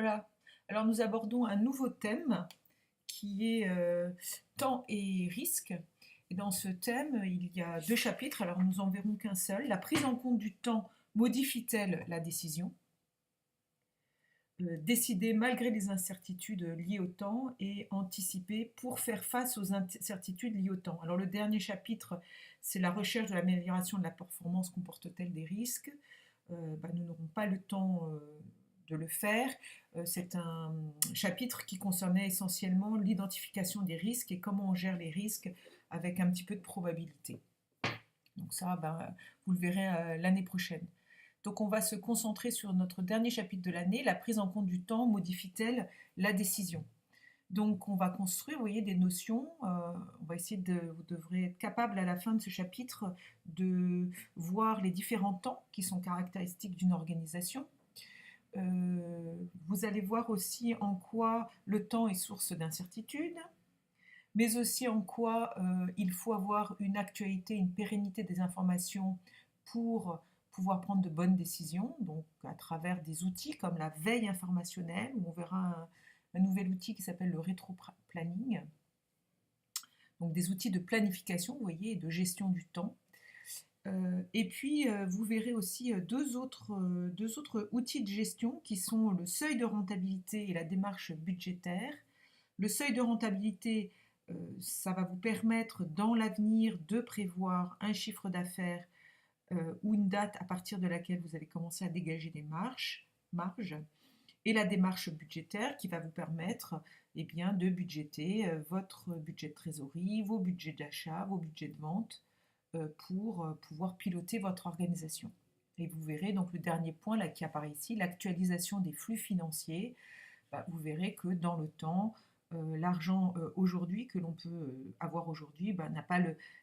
Voilà. Alors nous abordons un nouveau thème qui est temps et risque. Et dans ce thème, il y a deux chapitres, alors nous en verrons qu'un seul. La prise en compte du temps modifie-t-elle la décision? Décider malgré les incertitudes liées au temps et anticiper pour faire face aux incertitudes liées au temps. Alors le dernier chapitre, c'est la recherche de l'amélioration de la performance comporte-t-elle des risques? Nous n'aurons pas le temps de le faire. C'est un chapitre qui concernait essentiellement l'identification des risques et comment on gère les risques avec un petit peu de probabilité. Donc ça, vous le verrez l'année prochaine. Donc on va se concentrer sur notre dernier chapitre de l'année, la prise en compte du temps modifie-t-elle la décision? Donc on va construire, vous voyez, des notions. On va essayer vous devrez être capable à la fin de ce chapitre de voir les différents temps qui sont caractéristiques d'une organisation. Vous allez voir aussi en quoi le temps est source d'incertitude, mais aussi en quoi il faut avoir une actualité, une pérennité des informations pour pouvoir prendre de bonnes décisions, donc à travers des outils comme la veille informationnelle, où on verra un nouvel outil qui s'appelle le rétro-planning, donc des outils de planification, vous voyez, et de gestion du temps. Et puis, vous verrez aussi deux autres outils de gestion qui sont le seuil de rentabilité et la démarche budgétaire. Le seuil de rentabilité, ça va vous permettre dans l'avenir de prévoir un chiffre d'affaires ou une date à partir de laquelle vous allez commencer à dégager des marges. Et la démarche budgétaire qui va vous permettre de budgéter votre budget de trésorerie, vos budgets d'achat, vos budgets de vente pour pouvoir piloter votre organisation. Et vous verrez donc le dernier point là, qui apparaît ici, l'actualisation des flux financiers. Vous verrez que dans le temps, l'argent aujourd'hui que l'on peut avoir aujourd'hui n'a pas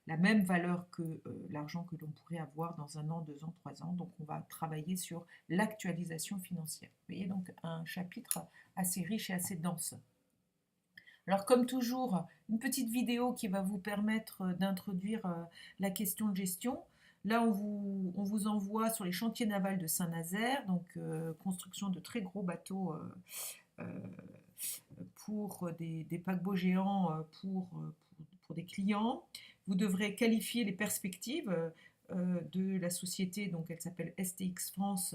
la même valeur que l'argent que l'on pourrait avoir dans 1 an, 2 ans, 3 ans. Donc on va travailler sur l'actualisation financière. Vous voyez donc un chapitre assez riche et assez dense. Alors comme toujours, une petite vidéo qui va vous permettre d'introduire la question de gestion. Là, on vous envoie sur les chantiers navals de Saint-Nazaire, donc construction de très gros bateaux pour des paquebots géants pour des clients. Vous devrez qualifier les perspectives de la société, donc elle s'appelle STX France,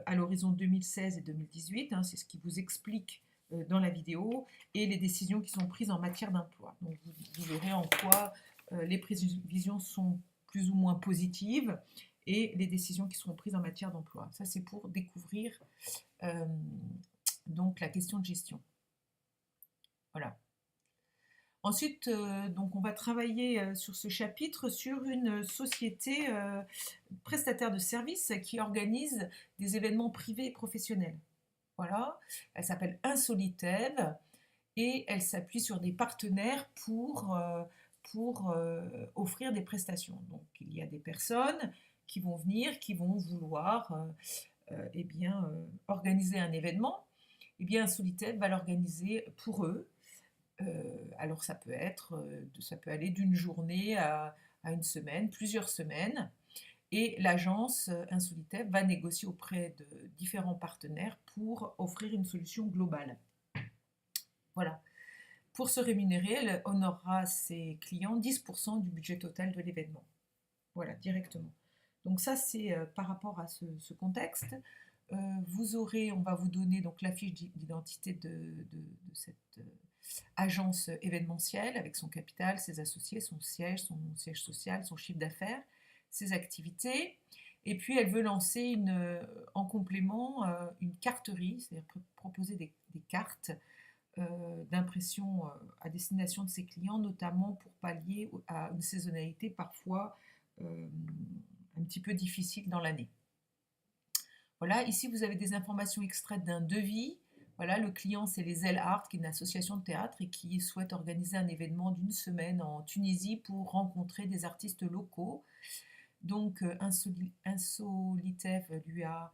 à l'horizon 2016 et 2018, c'est ce qui vous explique dans la vidéo, et les décisions qui sont prises en matière d'emploi. Donc vous verrez en quoi les prévisions sont plus ou moins positives et les décisions qui seront prises en matière d'emploi. Ça, c'est pour découvrir donc la question de gestion. Voilà. Ensuite, donc on va travailler sur ce chapitre sur une société prestataire de services qui organise des événements privés et professionnels. Voilà, elle s'appelle Insolitev et elle s'appuie sur des partenaires pour offrir des prestations. Donc il y a des personnes qui vont venir, qui vont vouloir organiser un événement. Eh bien, Insolitev va l'organiser pour eux. Alors ça peut aller d'une journée à une semaine, plusieurs semaines. Et l'agence Insolitev va négocier auprès de différents partenaires pour offrir une solution globale. Voilà. Pour se rémunérer, elle honorera ses clients 10% du budget total de l'événement. Voilà, directement. Donc ça, c'est par rapport à ce contexte. On va vous donner donc la fiche d'identité de cette agence événementielle avec son capital, ses associés, son siège social, son chiffre d'affaires, ses activités. Et puis elle veut lancer en complément une carterie, c'est-à-dire proposer des cartes d'impression à destination de ses clients, notamment pour pallier à une saisonnalité parfois un petit peu difficile dans l'année. Voilà, ici vous avez des informations extraites d'un devis. Voilà, le client c'est les Ailes Art, qui est une association de théâtre et qui souhaite organiser un événement d'une semaine en Tunisie pour rencontrer des artistes locaux. Donc Insolitev lui a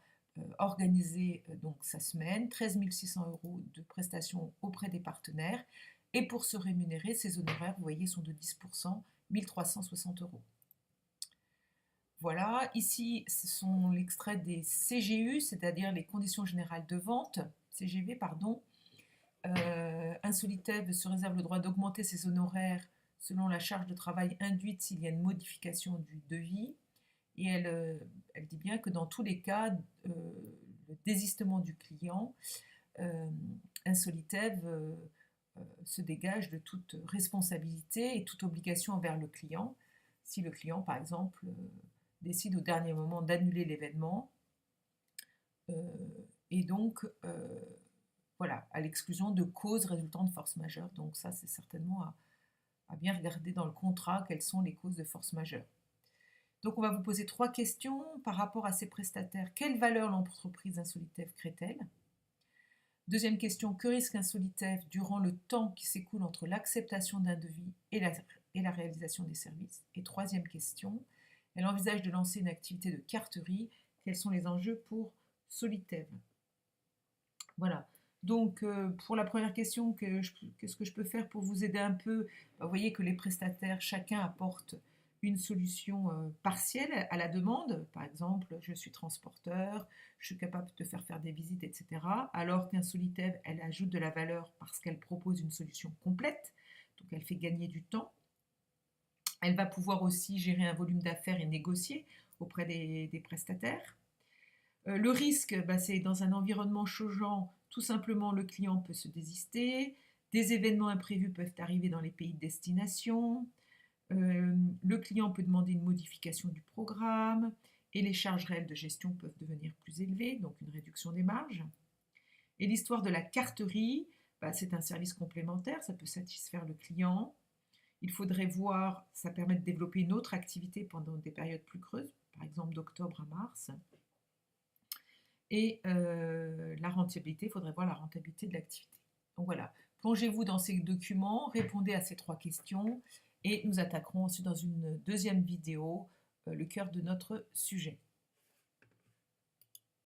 organisé donc sa semaine, 13 600 € de prestations auprès des partenaires. Et pour se rémunérer, ses honoraires, vous voyez, sont de 10%, 1 360 €. Voilà, ici, ce sont l'extrait des CGU, c'est-à-dire les conditions générales de vente. CGV, pardon. Insolitev se réserve le droit d'augmenter ses honoraires selon la charge de travail induite s'il y a une modification du devis. Et elle dit bien que dans tous les cas, le désistement du client, Insolitev se dégage de toute responsabilité et toute obligation envers le client. Si le client, par exemple, décide au dernier moment d'annuler l'événement, et donc, voilà, à l'exclusion de causes résultant de force majeure. Donc ça, c'est certainement à bien regarder dans le contrat quelles sont les causes de force majeure. Donc on va vous poser 3 questions par rapport à ces prestataires. Quelle valeur l'entreprise Insolitev crée-t-elle? Deuxième question, que risque Insolitev durant le temps qui s'écoule entre l'acceptation d'un devis et la réalisation des services? Et troisième question, elle envisage de lancer une activité de carterie. Quels sont les enjeux pour Solitev? Voilà. Donc, pour la première question, qu'est-ce que je peux faire pour vous aider un peu? Vous voyez que les prestataires, chacun apporte une solution partielle à la demande. Par exemple, je suis transporteur, je suis capable de faire des visites, etc. Alors qu'Insolitev, elle ajoute de la valeur parce qu'elle propose une solution complète. Donc, elle fait gagner du temps. Elle va pouvoir aussi gérer un volume d'affaires et négocier auprès des prestataires. Le risque, c'est dans un environnement changeant, tout simplement le client peut se désister, des événements imprévus peuvent arriver dans les pays de destination, le client peut demander une modification du programme et les charges réelles de gestion peuvent devenir plus élevées, donc une réduction des marges. Et l'histoire de la carterie, c'est un service complémentaire, ça peut satisfaire le client. Il faudrait voir, ça permet de développer une autre activité pendant des périodes plus creuses, par exemple d'octobre à mars. Et la rentabilité, il faudrait voir la rentabilité de l'activité. Donc voilà, plongez-vous dans ces documents, répondez à ces 3 questions et nous attaquerons ensuite dans une deuxième vidéo le cœur de notre sujet.